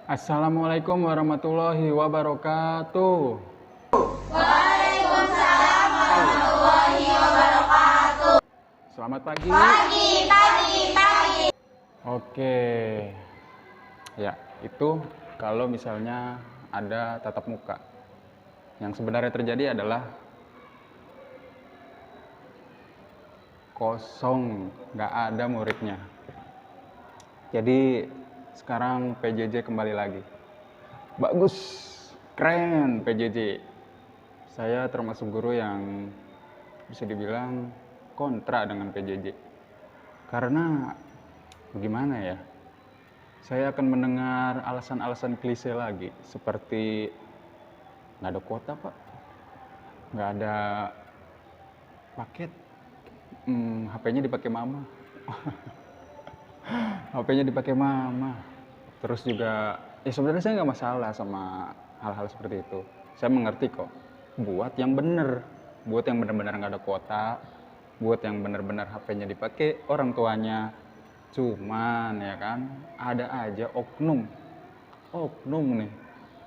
Assalamualaikum warahmatullahi wabarakatuh. Waalaikumsalam warahmatullahi wabarakatuh. Selamat pagi. Pagi. Oke. Ya, itu kalau misalnya ada tatap muka. Yang sebenarnya terjadi adalah kosong, nggak ada muridnya. Jadi sekarang PJJ kembali lagi. Bagus, keren PJJ. Saya termasuk guru yang bisa dibilang kontra dengan PJJ. Karena gimana ya? Saya akan mendengar alasan-alasan klise lagi, seperti nggak ada kuota pak, nggak ada paket, HP-nya dipakai mama. HP-nya dipakai mama. Terus juga, ya sebenarnya saya nggak masalah sama hal-hal seperti itu. Saya mengerti kok. Buat yang bener, buat yang benar-benar nggak ada kuota, buat yang benar-benar HP-nya dipakai orang tuanya. Cuman ya kan, ada aja oknum nih,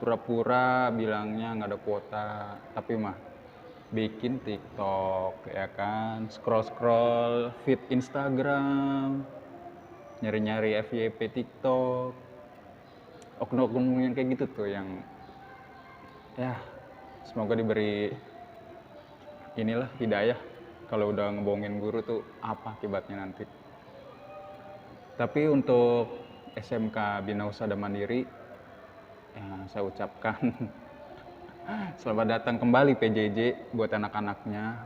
pura-pura bilangnya nggak ada kuota, tapi mah bikin TikTok ya kan, scroll feed Instagram, nyari-nyari FYP TikTok. Oknum-oknum yang kayak gitu tuh yang ya semoga diberi inilah hidayah kalau udah ngebohongin guru tuh apa akibatnya nanti. Tapi untuk SMK Bina Usaha dan Mandiri, ya, saya ucapkan selamat datang kembali PJJ buat anak-anaknya,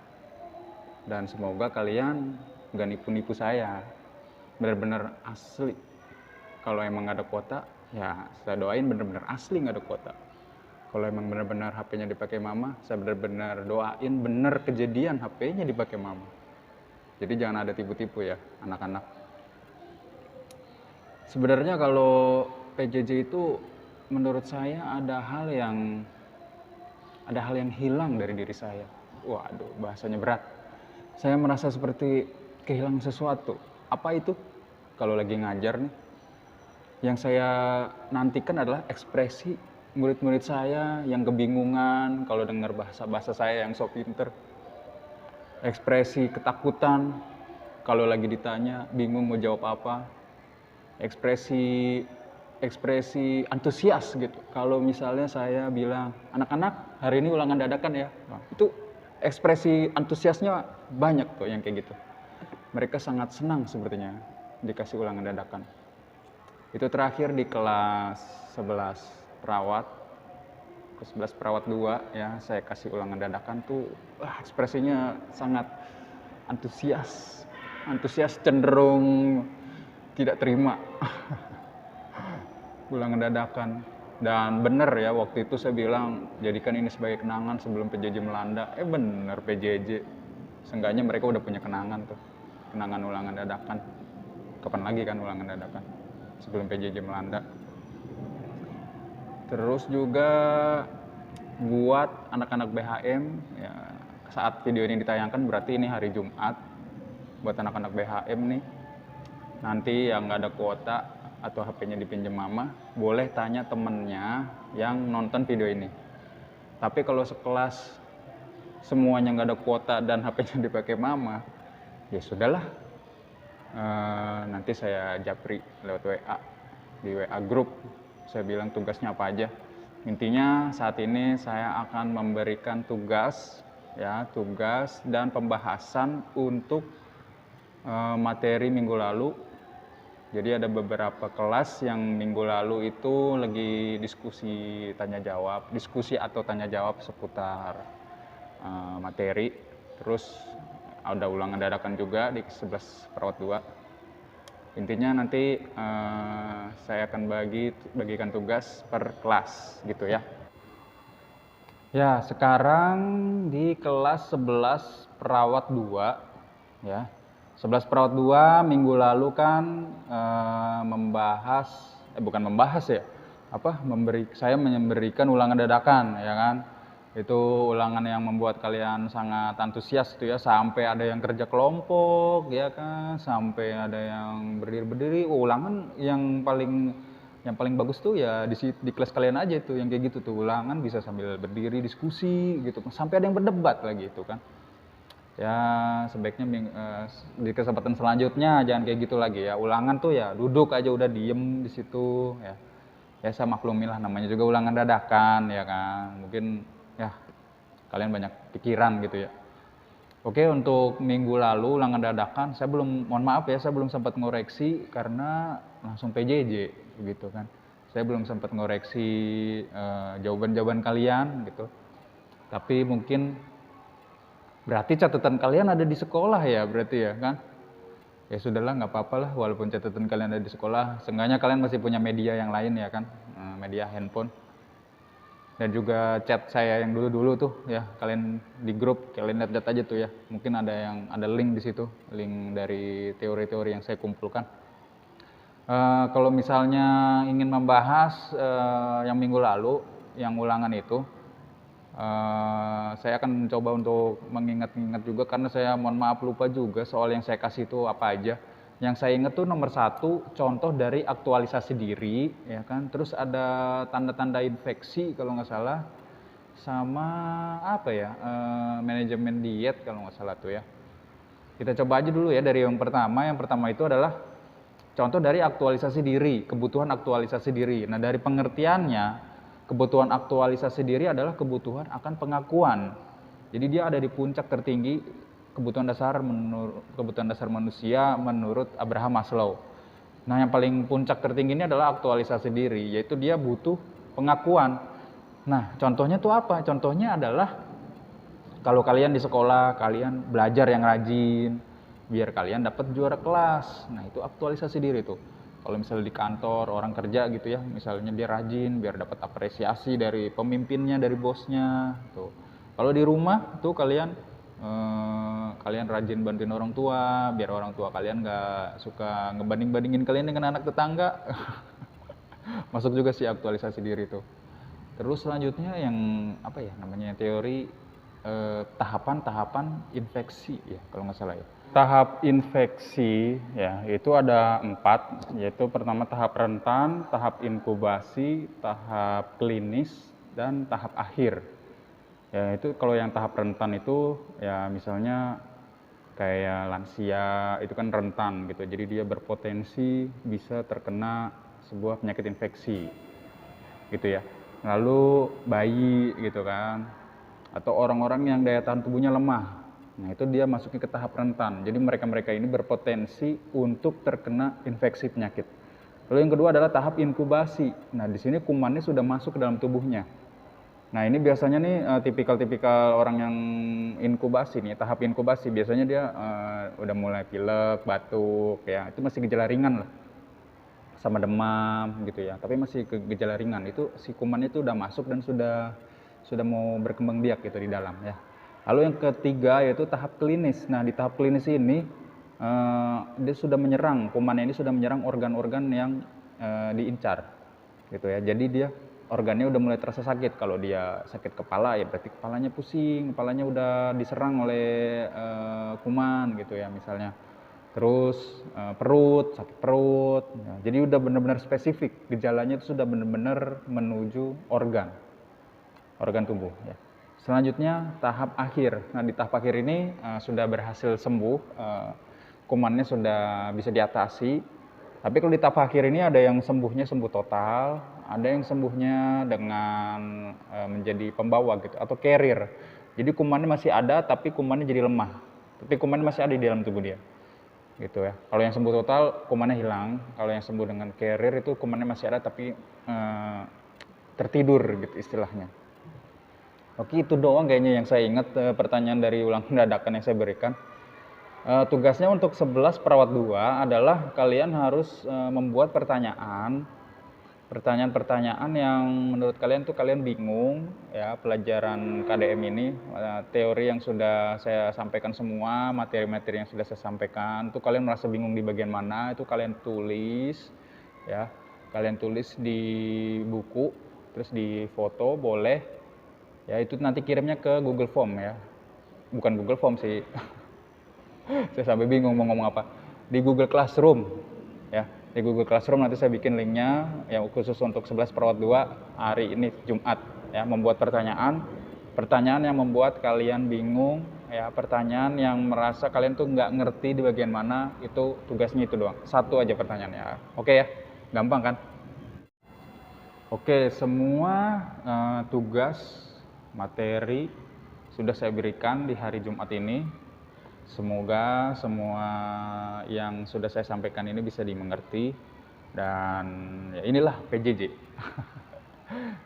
dan semoga kalian gak nipu-nipu saya, benar-benar asli. Kalau emang gak ada kuota, ya saya doain benar-benar asli gak ada kuota. Kalau emang benar-benar HP-nya dipakai mama, saya benar-benar doain bener kejadian HP-nya dipakai mama. Jadi jangan ada tipu-tipu ya anak-anak. Sebenarnya kalau PJJ itu menurut saya ada hal yang hilang dari diri saya. Waduh, bahasanya berat. Saya merasa seperti kehilangan sesuatu. Apa itu? Kalau lagi ngajar nih, yang saya nantikan adalah ekspresi murid-murid saya yang kebingungan kalau dengar bahasa saya yang sok pinter. Ekspresi ketakutan kalau lagi ditanya bingung mau jawab apa. Ekspresi antusias gitu. Kalau misalnya saya bilang, anak-anak hari ini ulangan dadakan ya. Nah, itu ekspresi antusiasnya banyak tuh yang kayak gitu. Mereka sangat senang sepertinya dikasih ulangan dadakan. Itu terakhir di kelas 11 perawat. Kelas 11 perawat 2 ya, saya kasih ulangan dadakan tuh ekspresinya sangat antusias. Antusias cenderung tidak terima ulangan dadakan. Dan bener ya, waktu itu saya bilang jadikan ini sebagai kenangan sebelum PJJ melanda. Bener PJJ, seenggaknya mereka udah punya kenangan tuh, kenangan ulangan dadakan. Kapan lagi kan ulangan dadakan sebelum PJJ melanda. Terus juga buat anak-anak BHM ya, saat video ini ditayangkan berarti ini hari Jumat. Buat anak-anak BHM nih, nanti yang nggak ada kuota atau HP-nya dipinjam mama, boleh tanya temennya yang nonton video ini. Tapi kalau sekelas semuanya nggak ada kuota dan HP-nya dipakai mama, ya sudahlah. Nanti saya japri lewat WA, di WA grup. Saya bilang tugasnya apa aja. Intinya saat ini saya akan memberikan tugas dan pembahasan untuk materi minggu lalu. Jadi ada beberapa kelas yang minggu lalu itu lagi diskusi atau tanya jawab seputar materi. Terus ada ulangan dadakan juga di 11 perawat 2. Intinya nanti saya akan bagikan tugas per kelas gitu ya. Ya, sekarang di kelas 11 perawat 2 ya. 11 perawat 2 minggu lalu kan saya memberikan ulangan dadakan ya kan. Itu ulangan yang membuat kalian sangat antusias tuh ya, sampai ada yang kerja kelompok ya kan, sampai ada yang berdiri-berdiri. Ulangan yang paling Yang paling bagus tuh ya di kelas kalian aja tuh yang kayak gitu tuh, ulangan bisa sambil berdiri diskusi gitu, sampai ada yang berdebat lagi itu kan. Ya sebaiknya di kesempatan selanjutnya jangan kayak gitu lagi ya. Ulangan tuh ya duduk aja udah diem di situ ya. Ya saya maklumilah namanya juga ulangan dadakan ya kan. Mungkin ya kalian banyak pikiran gitu ya. Oke, untuk minggu lalu ulangan dadakan saya belum, mohon maaf ya, saya belum sempat ngoreksi karena langsung PJJ gitu kan. Saya belum sempat ngoreksi jawaban-jawaban kalian gitu. Tapi mungkin berarti catatan kalian ada di sekolah ya berarti ya kan? Ya sudahlah, nggak apa-apa lah walaupun catatan kalian ada di sekolah. Seenggaknya kalian masih punya media yang lain ya kan, media handphone. Dan juga chat saya yang dulu-dulu tuh ya, kalian di grup kalian lihat-lihat aja tuh ya. Mungkin ada link di situ, link dari teori-teori yang saya kumpulkan. Kalau misalnya ingin membahas yang minggu lalu, yang ulangan itu, saya akan mencoba untuk mengingat-ingat juga karena saya mohon maaf lupa juga soal yang saya kasih itu apa aja. Yang saya ingat tuh nomor 1 contoh dari aktualisasi diri ya kan, terus ada tanda-tanda infeksi kalau nggak salah, sama apa ya, manajemen diet kalau nggak salah tuh ya. Kita coba aja dulu ya dari yang pertama. Yang pertama itu adalah contoh dari aktualisasi diri, kebutuhan aktualisasi diri. Nah dari pengertiannya, kebutuhan aktualisasi diri adalah kebutuhan akan pengakuan. Jadi dia ada di puncak tertinggi kebutuhan dasar manusia menurut Abraham Maslow. Nah, yang paling puncak tertinggi ini adalah aktualisasi diri, yaitu dia butuh pengakuan. Nah, contohnya tuh apa? Contohnya adalah kalau kalian di sekolah, kalian belajar yang rajin, biar kalian dapat juara kelas. Nah, itu aktualisasi diri tuh. Kalau misalnya di kantor, orang kerja gitu ya, misalnya dia rajin biar dapat apresiasi dari pemimpinnya, dari bosnya tuh. Kalau di rumah tuh kalian rajin bantuin orang tua, biar orang tua kalian nggak suka ngebanding-bandingin kalian dengan anak tetangga. Masuk juga sih aktualisasi diri tuh. Terus selanjutnya yang apa ya namanya, teori tahapan-tahapan infeksi ya kalau nggak salah ya. Tahap infeksi ya itu ada 4, yaitu pertama tahap rentan, tahap inkubasi, tahap klinis, dan tahap akhir. Ya itu kalau yang tahap rentan itu ya misalnya kayak lansia itu kan rentan gitu, jadi dia berpotensi bisa terkena sebuah penyakit infeksi gitu ya. Lalu bayi gitu kan, atau orang-orang yang daya tahan tubuhnya lemah, nah itu dia masuknya ke tahap rentan. Jadi mereka-mereka ini berpotensi untuk terkena infeksi penyakit. Lalu yang kedua adalah tahap inkubasi. Nah di sini kumannya sudah masuk ke dalam tubuhnya. Nah ini biasanya nih tipikal-tipikal orang yang inkubasi nih, tahap inkubasi biasanya dia udah mulai pilek, batuk ya, itu masih gejala ringan lah, sama demam gitu ya, tapi masih gejala ringan. Itu si kumannya itu udah masuk dan sudah mau berkembang biak gitu di dalam ya. Lalu yang ketiga yaitu tahap klinis. Nah di tahap klinis ini dia sudah menyerang, kumannya ini sudah menyerang organ-organ yang diincar gitu ya. Jadi dia organnya udah mulai terasa sakit. Kalau dia sakit kepala ya berarti kepalanya pusing, kepalanya udah diserang oleh kuman gitu ya misalnya. Terus perut, sakit perut ya. Jadi udah benar-benar spesifik, gejalanya itu sudah benar-benar menuju organ tubuh ya. Selanjutnya tahap akhir. Nah di tahap akhir ini sudah berhasil sembuh, kumannya sudah bisa diatasi. Tapi kalau di tahap akhir ini ada yang sembuhnya sembuh total, ada yang sembuhnya dengan menjadi pembawa gitu atau carrier. Jadi kumannya masih ada tapi kumannya jadi lemah. Tapi kumannya masih ada di dalam tubuh dia. Gitu ya. Kalau yang sembuh total kumannya hilang, kalau yang sembuh dengan carrier itu kumannya masih ada tapi tertidur gitu istilahnya. Oke, itu doang kayaknya yang saya ingat pertanyaan dari ulangan dadakan yang saya berikan. Tugasnya untuk 11 perawat 2 adalah kalian harus membuat pertanyaan-pertanyaan yang menurut kalian tuh kalian bingung ya, pelajaran KDM ini, teori yang sudah saya sampaikan semua, materi-materi yang sudah saya sampaikan tuh kalian merasa bingung di bagian mana, itu kalian tulis ya, kalian tulis di buku, terus di foto boleh ya, itu nanti kirimnya ke Google Form ya, bukan Google Form sih. Saya sampai bingung mau ngomong apa, di Google Classroom ya. di Google Classroom. Nanti saya bikin linknya yang khusus untuk 11 perawat 2 hari ini Jumat ya, membuat pertanyaan yang membuat kalian bingung ya, pertanyaan yang merasa kalian tuh nggak ngerti di bagian mana, itu tugasnya itu doang, satu aja pertanyaannya. Oke ya, gampang kan? Oke, semua tugas materi sudah saya berikan di hari Jumat ini. Semoga semua yang sudah saya sampaikan ini bisa dimengerti, dan ya inilah PJJ.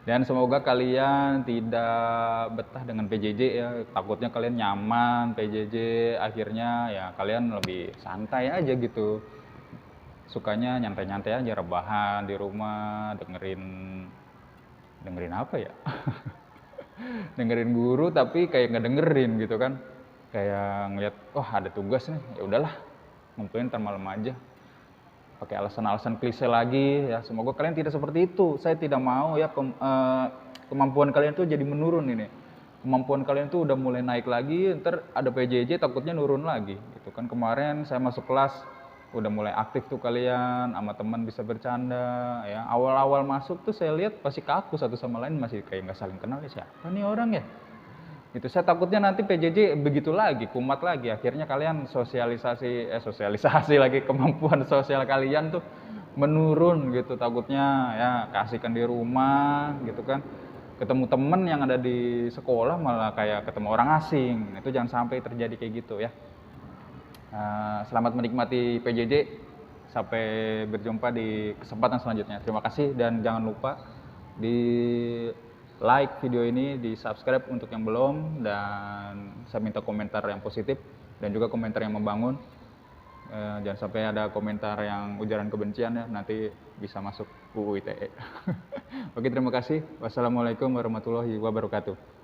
Dan semoga kalian tidak betah dengan PJJ ya, takutnya kalian nyaman PJJ, akhirnya ya kalian lebih santai aja gitu. Sukanya nyantai-nyantai aja, rebahan di rumah, dengerin apa ya? Dengerin guru tapi kayak nggak dengerin gitu kan. Kayak ngeliat, wah ada tugas nih, ya udahlah, ngumpulin ntar malam aja. Pakai alasan-alasan klise lagi ya. Semoga kalian tidak seperti itu. Saya tidak mau ya kemampuan kalian tuh jadi menurun ini. Kemampuan kalian tuh udah mulai naik lagi, ntar ada PJJ takutnya nurun lagi gitu kan. Kemarin saya masuk kelas udah mulai aktif tuh kalian, sama teman bisa bercanda ya. Awal-awal masuk tuh saya lihat pasti kaku satu sama lain, masih kayak nggak saling kenal ya, siapa nih orang ya. Itu saya takutnya nanti PJJ begitu lagi, kumat lagi, akhirnya kalian sosialisasi lagi, kemampuan sosial kalian tuh menurun gitu, takutnya ya kasihkan di rumah gitu kan, ketemu temen yang ada di sekolah malah kayak ketemu orang asing. Itu jangan sampai terjadi kayak gitu ya. Selamat menikmati PJJ, sampai berjumpa di kesempatan selanjutnya. Terima kasih, dan jangan lupa di like video ini, di subscribe untuk yang belum, dan saya minta komentar yang positif dan juga komentar yang membangun. Jangan sampai ada komentar yang ujaran kebencian ya, nanti bisa masuk UU ITE. Oke, terima kasih. Wassalamualaikum warahmatullahi wabarakatuh.